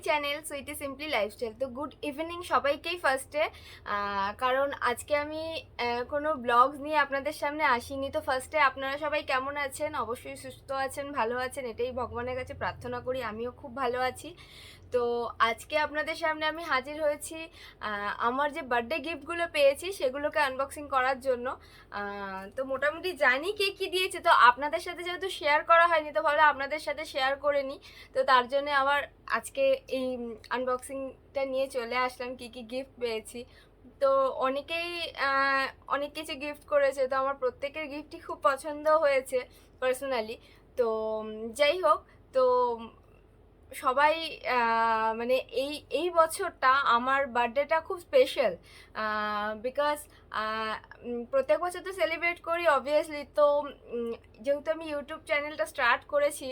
Channel sweety simply lifestyle. তো good evening সবাইকেই ফার্স্টে, কারণ আজকে আমি কোনো ব্লগ নিয়ে আপনাদের সামনে আসিনি। তো ফার্স্টে আপনারা সবাই কেমন আছেন? অবশ্যই সুস্থ আছেন, ভালো আছেন, এটাই ভগবানের কাছে প্রার্থনা করি। আমিও খুব ভালো আছি। তো আজকে আপনাদের সামনে আমি হাজির হয়েছি আমার যে বার্থডে গিফটগুলো পেয়েছি সেগুলোকে আনবক্সিং করার জন্য। তো মোটামুটি জানি কে কী দিয়েছে, তো আপনাদের সাথে যেহেতু শেয়ার করা হয়নি তো ভালো আপনাদের সাথে শেয়ার করে নিই। তো তার জন্য আবার আজকে এই আনবক্সিংটা নিয়ে চলে আসলাম, কী কী গিফট পেয়েছি। তো অনেকেই অনেক কিছু গিফট করেছে, তো আমার প্রত্যেকের গিফটই খুব পছন্দ হয়েছে পার্সোনালি। তো যাই হোক, তো সবাই মানে এই এই বছরটা আমার বার্থডেটা খুব স্পেশাল, বিকজ প্রত্যেক বছর তো সেলিব্রেট করি অবভিয়াসলি। তো যেহেতু আমি ইউটিউব চ্যানেলটা স্টার্ট করেছি,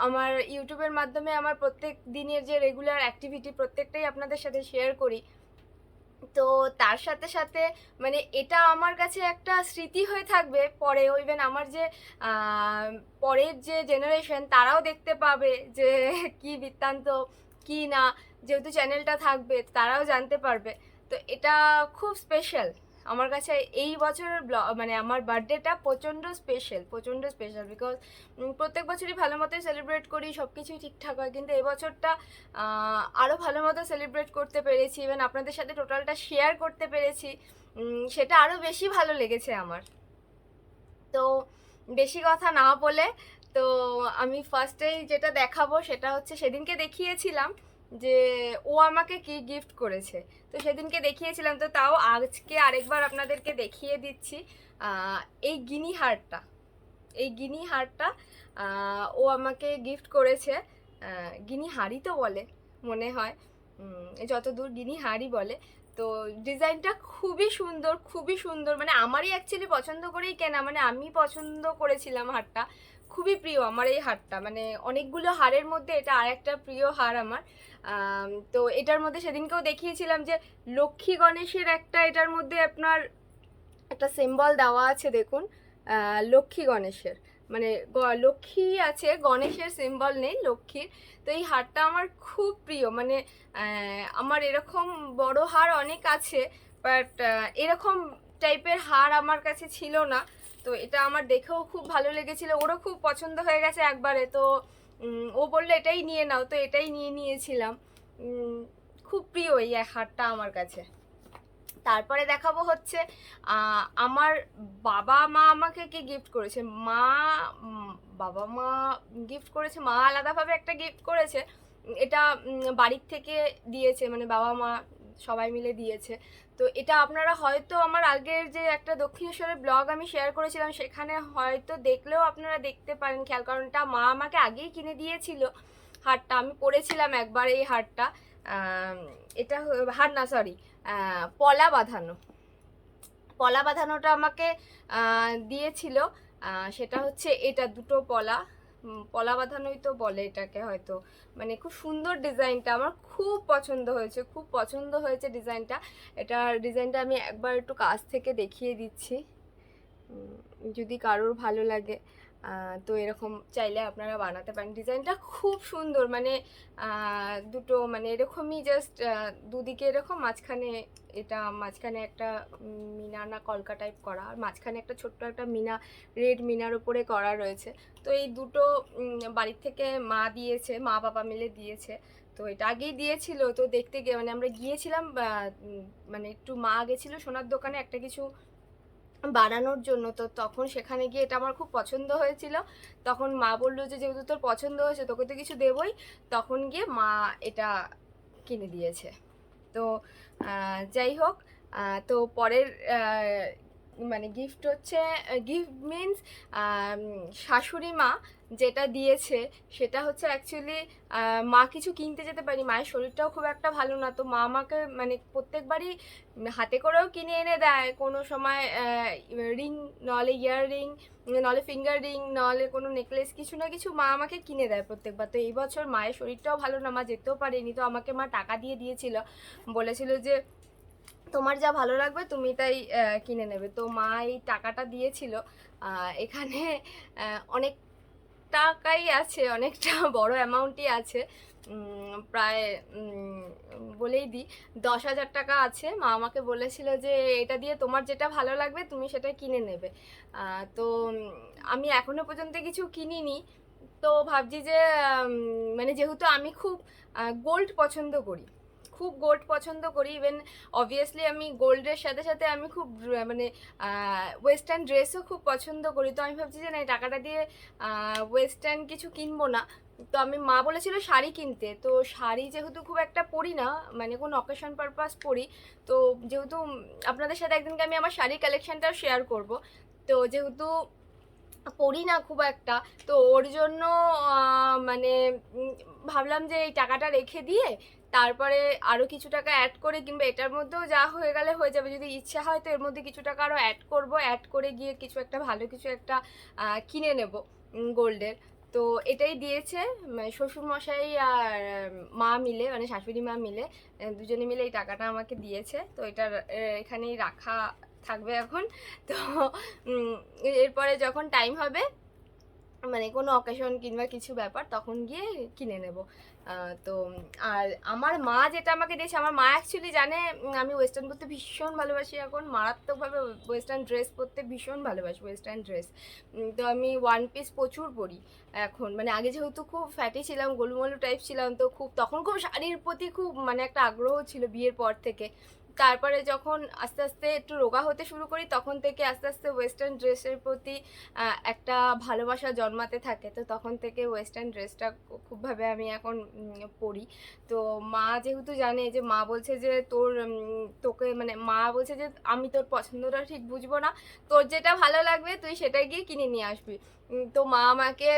আমার ইউটিউবের মাধ্যমে আমার প্রত্যেক দিনের যে রেগুলার অ্যাক্টিভিটি প্রত্যেকটাই আপনাদের সাথে শেয়ার করি। তো তার সাথে সাথে মানে এটা আমার কাছে একটা স্মৃতি হয়ে থাকবে পরেও। ইভেন আমার যে পরের যে জেনারেশন তারাও দেখতে পাবে যে কি বৃত্তান্ত কি না, যেহেতু চ্যানেলটা থাকবে তারাও জানতে পারবে। তো এটা খুব স্পেশাল আমার কাছে। এই বছরের মানে আমার বার্থডেটা প্রচণ্ড স্পেশাল, প্রচণ্ড স্পেশাল, বিকজ প্রত্যেক বছরই ভালো মতোই সেলিব্রেট করি, সব কিছুই ঠিকঠাক হয়, কিন্তু এবছরটা আরও ভালো মতো সেলিব্রেট করতে পেরেছি। ইভেন আপনাদের সাথে টোটালটা শেয়ার করতে পেরেছি, সেটা আরও বেশি ভালো লেগেছে আমার। তো বেশি কথা না বলে, তো আমি ফার্স্টেই যেটা দেখাবো সেটা হচ্ছে সেদিনকে দেখিয়েছিলাম যে ও আমাকে কি গিফট করেছে। তো সেদিনকে দেখিয়েছিলাম, তো তাও আজকে আরেকবার আপনাদেরকে দেখিয়ে দিচ্ছি। এই গিনি হারটা, এই গিনি হারটা ও আমাকে গিফট করেছে। গিনি হারই তো বলে মনে হয়, যতদূর গিনি হারই বলে। তো ডিজাইনটা খুবই সুন্দর, খুবই সুন্দর, মানে আমারই অ্যাকচুয়ালি পছন্দ করেই কেনা, মানে আমি পছন্দ করেছিলাম হারটা। খুবই প্রিয় আমার এই হারটা, মানে অনেকগুলো হারের মধ্যে এটা আর একটা প্রিয় হার আমার। তো এটার মধ্যে সেদিনকেও দেখিয়েছিলাম যে লক্ষ্মী গণেশের একটা এটার মধ্যে আপনার একটা সিম্বল দেওয়া আছে, দেখুন। লক্ষ্মী গণেশের, মানে লক্ষ্মী আছে, গণেশের সিম্বল নেই, লক্ষ্মীর। তো এই হারটা আমার খুব প্রিয়, মানে আমার এরকম বড় হার অনেক আছে, বাট এরকম টাইপের হার আমার কাছে ছিল না। তো এটা আমার দেখেও খুব ভালো লেগেছিল, ওরও খুব পছন্দ হয়ে গেছে একবারে। তো ও বললো এটাই নিয়ে নাও, তো এটাই নিয়ে নিয়েছিলাম। খুব প্রিয় এই হারটা আমার কাছে। তারপরে দেখাবো হচ্ছে আমার বাবা মা আমাকে কি গিফট করেছে। বাবা মা গিফট করেছে, মা আলাদাভাবে একটা গিফট করেছে। এটা বাড়ির থেকে দিয়েছে, মানে বাবা মা সবাই মিলে দিয়েছে। তো এটা আপনারা হয়তো আমার আগের যে একটা দক্ষিণেশ্বরের ব্লগ আমি শেয়ার করেছিলাম সেখানে হয়তো দেখলেও আপনারা দেখতে পারেন খেয়াল, কারণ এটা মা আমাকে আগেই কিনে দিয়েছিল হারটা। আমি পরেছিলাম একবার এই হারটা। এটা হার না, সরি, পলা বাঁধানো, পলা বাঁধানোটা আমাকে দিয়েছিল। সেটা হচ্ছে এটা দুটো পলা, পলা বাঁধানোই তো বলে এটাকে হয়তো। মানে খুব সুন্দর ডিজাইনটা, আমার খুব পছন্দ হয়েছে, খুব পছন্দ হয়েছে ডিজাইনটা। এটার ডিজাইনটা আমি একবার একটু কাছ থেকে দেখিয়ে দিচ্ছি, যদি কারোর ভালো লাগে। তো এরকম চাইলে আপনারা বানাতে পারেন। ডিজাইনটা খুব সুন্দর, মানে দুটো মানে এরকমই জাস্ট দুদিকে এরকম, মাঝখানে এটা মাঝখানে একটা মিনা না কলকা টাইপ করা, আর মাঝখানে একটা ছোট্ট একটা মিনা, রেড মিনার উপরে করা রয়েছে। তো এই দুটো বাড়ির থেকে মা দিয়েছে, মা বাবা মিলে দিয়েছে। তো এটা আগেই দিয়েছিল, তো দেখতে গিয়ে মানে আমরা গিয়েছিলাম, মানে একটু মা গেছিলো সোনার দোকানে একটা কিছু বানানোর জন্য। তো তখন সেখানে গিয়ে এটা আমার খুব পছন্দ হয়েছিল। তখন মা বললো যে যেহেতু তোর পছন্দ হয়েছে তোকে তো কিছু দেবই, তখন গিয়ে মা এটা কিনে দিয়েছে। তো যাই হোক, তো পরের মানে গিফট হচ্ছে, গিফট মিনস শাশুড়ি মা যেটা দিয়েছে সেটা হচ্ছে অ্যাকচুয়ালি মা কিছু কিনতে যেতে পারি, মায়ের শরীরটাও খুব একটা ভালো না। তো মা আমাকে মানে প্রত্যেকবারই হাতে করেও কিনে এনে দেয়, কোনো সময় রিং, নাহলে ইয়ার রিং, নাহলে ফিঙ্গার রিং, নাহলে কোনো নেকলেস, কিছু না কিছু মা আমাকে কিনে দেয় প্রত্যেকবার। তো এই বছর মায়ের শরীরটাও ভালো না, মা যেতেও পারেনি, তো আমাকে মা টাকা দিয়ে দিয়েছিল, বলেছিল যে তোমার যা ভালো লাগবে তুমি তাই কিনে নেবে। তো মা এই টাকাটা দিয়েছিল। এখানে অনেক টাকাই আছে, অনেকটা বড় অ্যামাউন্টই আছে। প্রায় বলেই দিই 10,000 টাকা আছে। মা আমাকে বলেছিল যে এটা দিয়ে তোমার যেটা ভালো লাগবে তুমি সেটা কিনে নেবে। তো আমি এখনো পর্যন্ত কিছু কিনিনি। তো ভাবছি যে মানে যেহেতু আমি খুব গোল্ড পছন্দ করি, খুব গোল্ড পছন্দ করি, ইভেন অবভিয়াসলি আমি গোল্ডের সাথে সাথে আমি খুব মানে ওয়েস্টার্ন ড্রেসও খুব পছন্দ করি। তো আমি ভাবছি যে না, এই টাকাটা দিয়ে ওয়েস্টার্ন কিছু কিনবো না। তো আমি, মা বলেছিল শাড়ি কিনতে, তো শাড়ি যেহেতু খুব একটা পরি না, মানে কোনো অকেশন পারপাস পরি, তো যেহেতু আপনাদের সাথে একদিনকে আমি আমার শাড়ির কালেকশনটাও শেয়ার করব, তো যেহেতু পড়ি না খুব একটা, তো ওর জন্য মানে ভাবলাম যে এই টাকাটা রেখে দিয়ে তারপরে আরও কিছু টাকা অ্যাড করে কিংবা এটার মধ্যেও যা হয়ে গেলে হয়ে যাবে, যদি ইচ্ছা হয় তো এর মধ্যে কিছু টাকা আরও অ্যাড করব, অ্যাড করে গিয়ে কিছু একটা ভালো কিছু একটা কিনে নেব গোল্ডের। তো এটাই দিয়েছে শ্বশুরমশাই আর মা মিলে, মানে শাশুড়ি মা মিলে, দুজনে মিলে এই টাকাটা আমাকে দিয়েছে। তো এটা এখানেই রাখা থাকবে এখন। তো এরপরে যখন টাইম হবে, মানে কোনো অকেশন কিংবা কিছু ব্যাপার, তখন গিয়ে কিনে নেব। তো আর আমার মা যেটা আমাকে দিয়েছে, আমার মা অ্যাকচুয়ালি জানে আমি ওয়েস্টার্ন পরতে ভীষণ ভালোবাসি, এখন মারাত্মকভাবে ওয়েস্টার্ন ড্রেস পরতে ভীষণ ভালোবাসি, ওয়েস্টার্ন ড্রেস। তো আমি ওয়ান পিস প্রচুর পরি এখন, মানে আগে যেহেতু খুব ফ্যাটি ছিলাম, গোলুমলু টাইপ ছিলাম, তো তখন খুব শাড়ির প্রতি খুব মানে একটা আগ্রহ ছিল বিয়ের পর থেকে। তারপরে যখন আস্তে আস্তে একটু রোগা হতে শুরু করি, তখন থেকে আস্তে আস্তে ওয়েস্টার্ন ড্রেসের প্রতি একটা ভালোবাসা জন্মাতে থাকে। তো তখন থেকে ওয়েস্টার্ন ড্রেসটা খুবভাবে আমি এখন পরি। তো মা যেহেতু জানে, যে মা বলছে যে তোকে, মানে মা বলছে যে আমি তোর পছন্দটা ঠিক বুঝবো না, তোর যেটা ভালো লাগবে তুই সেটা গিয়ে কিনে নিয়ে আসবি। তো মা আমাকে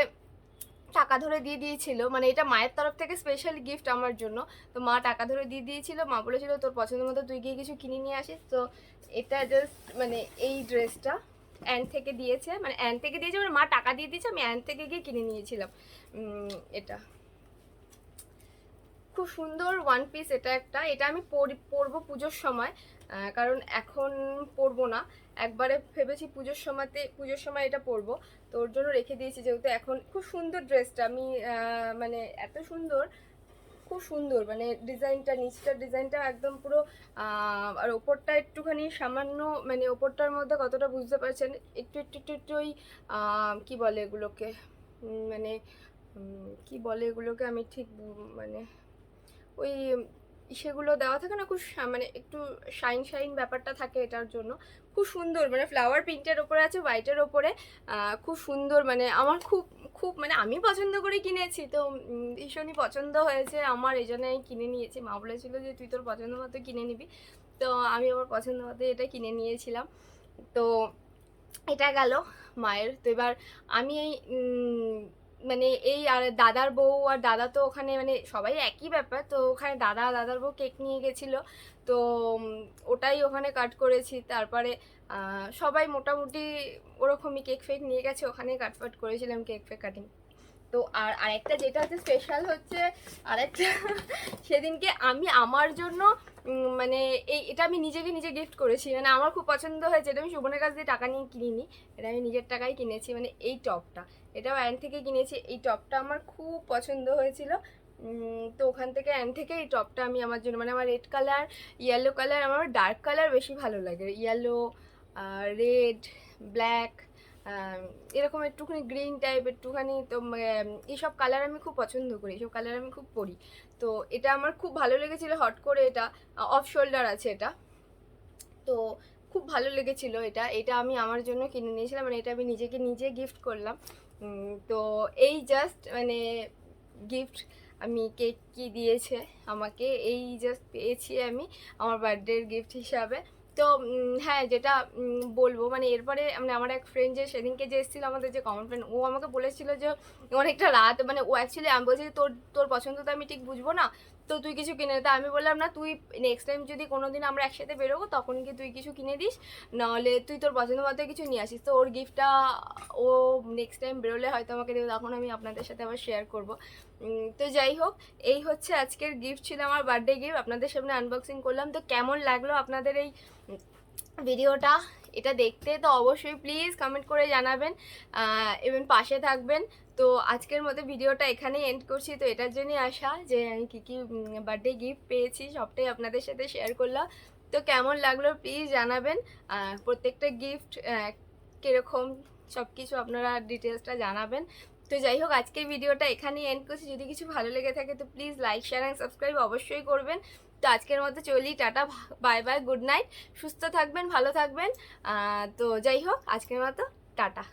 টাকা ধরে দিয়ে দিয়েছিল, মানে এটা মায়ের তরফ থেকে স্পেশাল গিফট আমার জন্য। তো মা টাকা ধরে দিয়ে দিয়েছিল, মা বলেছিল তোর পছন্দ মতো তুই গিয়ে কিছু কিনে নিয়ে আসিস। তো এটা জাস্ট মানে এই ড্রেসটা অ্যান থেকে দিয়েছে, মানে অ্যান থেকে দিয়েছে, মানে মা টাকা দিয়ে দিয়েছে, আমি অ্যান থেকে গিয়ে কিনে নিয়েছিলাম। এটা খুব সুন্দর ওয়ান পিস, এটা একটা, এটা আমি পরবো পুজোর সময়, কারণ এখন পরবো না। একবারে ভেবেছি পুজোর সময় এটা পরবো, তো ওর জন্য রেখে দিয়েছি। যেহেতু এখন খুব সুন্দর ড্রেসটা, আমি মানে এত সুন্দর, খুব সুন্দর, মানে ডিজাইনটা, নিচটার ডিজাইনটা একদম পুরো, আর ওপরটা একটুখানি সামান্য, মানে ওপরটার মধ্যে কতটা বুঝতে পারছেন, একটু একটু একটু একটু ওই কী বলে এগুলোকে, মানে কি বলে এগুলোকে, আমি ঠিক মানে ওই সেগুলো দেওয়া থাকে না, খুব মানে একটু শাইন শাইন ব্যাপারটা থাকে এটার জন্য। খুব সুন্দর, মানে ফ্লাওয়ার প্রিন্টের ওপরে আছে, হোয়াইটের ওপরে, খুব সুন্দর, মানে আমার খুব খুব মানে আমি পছন্দ করে কিনেছি, তো ভীষণই পছন্দ হয়েছে আমার, এই জন্য আমি কিনে নিয়েছি। মা বলেছিল যে তুই তোর পছন্দ মতো কিনে নিবি, তো আমি আমার পছন্দ মতো এটা কিনে নিয়েছিলাম। তো এটা গেল মায়ের। তো এবার আমি এই মানে এই আর দাদার বউ আর দাদা, তো ওখানে মানে সবাই একই ব্যাপার, তো ওখানে দাদার বউ কেক নিয়ে গেছিলো, তো ওটাই ওখানে কাট করেছি। তারপরে সবাই মোটামুটি ওরকমই কেক ফেক নিয়ে গেছে, ওখানেই কাটফাট করেছিলাম কেক ফেক কাটিং। তো আর আরেকটা যেটা হচ্ছে স্পেশাল হচ্ছে, আরেকটা সেদিনকে আমি আমার জন্য মানে এটা আমি নিজেকে নিজে গিফট করেছি, মানে আমার খুব পছন্দ হয়েছে, এটা আমি শোভনের কাছ দিয়ে টাকা নিয়ে কিনিনি, এটা আমি নিজের টাকায় কিনেছি। মানে এই টপটা, এটাও অ্যান থেকে কিনেছি, এই টপটা আমার খুব পছন্দ হয়েছিল। তো ওখান থেকে অ্যান থেকে এই টপটা আমি আমার জন্য, মানে আমার রেড কালার, ইয়েলো কালার, আমার ডার্ক কালার বেশি ভালো লাগে, ইয়েলো, রেড, ব্ল্যাক, এরকম একটুখানি গ্রিন টাইপ একটুখানি, তো এইসব কালার আমি খুব পছন্দ করি, এইসব কালার আমি খুব পরি। তো এটা আমার খুব ভালো লেগেছিলো হট করে, এটা অফ শোল্ডার আছে এটা, তো খুব ভালো লেগেছিলো এটা, এটা আমি আমার জন্য কিনে নিয়েছিলাম, মানে এটা আমি নিজেকে নিজে গিফট করলাম। তো এই জাস্ট মানে গিফট, আমি কেক কি দিয়েছে আমাকে, এই জাস্ট পেয়েছি আমি আমার বার্থডের গিফট হিসাবে। তো হ্যাঁ, যেটা বলবো, মানে এরপরে মানে আমার এক ফ্রেন্ড যে সেদিনকে যে এসেছিলো, আমাদের যে কমন ফ্রেন্ড, ও আমাকে বলেছিল যে অনেকটা রাত, মানে ও অ্যাকচুয়ালি, আমি বলছি তোর তোর পছন্দ তো আমি ঠিক বুঝবো না, তো তুই কিছু কিনে দে। তা আমি বললাম না, তুই নেক্সট টাইম যদি কোনো দিন আমরা একসাথে বেরোবো তখন কি তুই কিছু কিনে দিস, নাহলে তুই তোর পছন্দ মতো কিছু নিয়ে আসিস। তো ওর গিফটটা ও নেক্সট টাইম বেরোলে হয়তো আমাকে দেবে, তখন আমি আপনাদের সাথে আবার শেয়ার করবো। তো যাই হোক, এই হচ্ছে আজকের গিফট, ছিল আমার বার্থডে গিফট, আপনাদের সামনে আনবক্সিং করলাম। তো কেমন লাগলো আপনাদের এই ভিডিওটা এটা দেখতে, তো অবশ্যই প্লিজ কমেন্ট করে জানাবেন, এবং পাশে থাকবেন। তো আজকের মতো ভিডিওটা এখানেই এন্ড করছি। তো এটার জন্যই আসা যে আমি কী কী বার্থডে গিফট পেয়েছি সবটাই আপনাদের সাথে শেয়ার করলাম। তো কেমন লাগলো প্লিজ জানাবেন। প্রত্যেকটা গিফট কীরকম সব কিছু আপনারা ডিটেলসটা জানাবেন। তো যাই হোক, আজকের ভিডিওটা এখানেই এন্ড করছি। যদি কিছু ভালো লেগে থাকে তো please like, share and subscribe অবশ্যই করবেন। তো আজকের মতো চলি, tata, bye bye, good night. সুস্থ থাকবেন, ভালো থাকবেন। তো যাই হোক, আজকের মতো টাটা।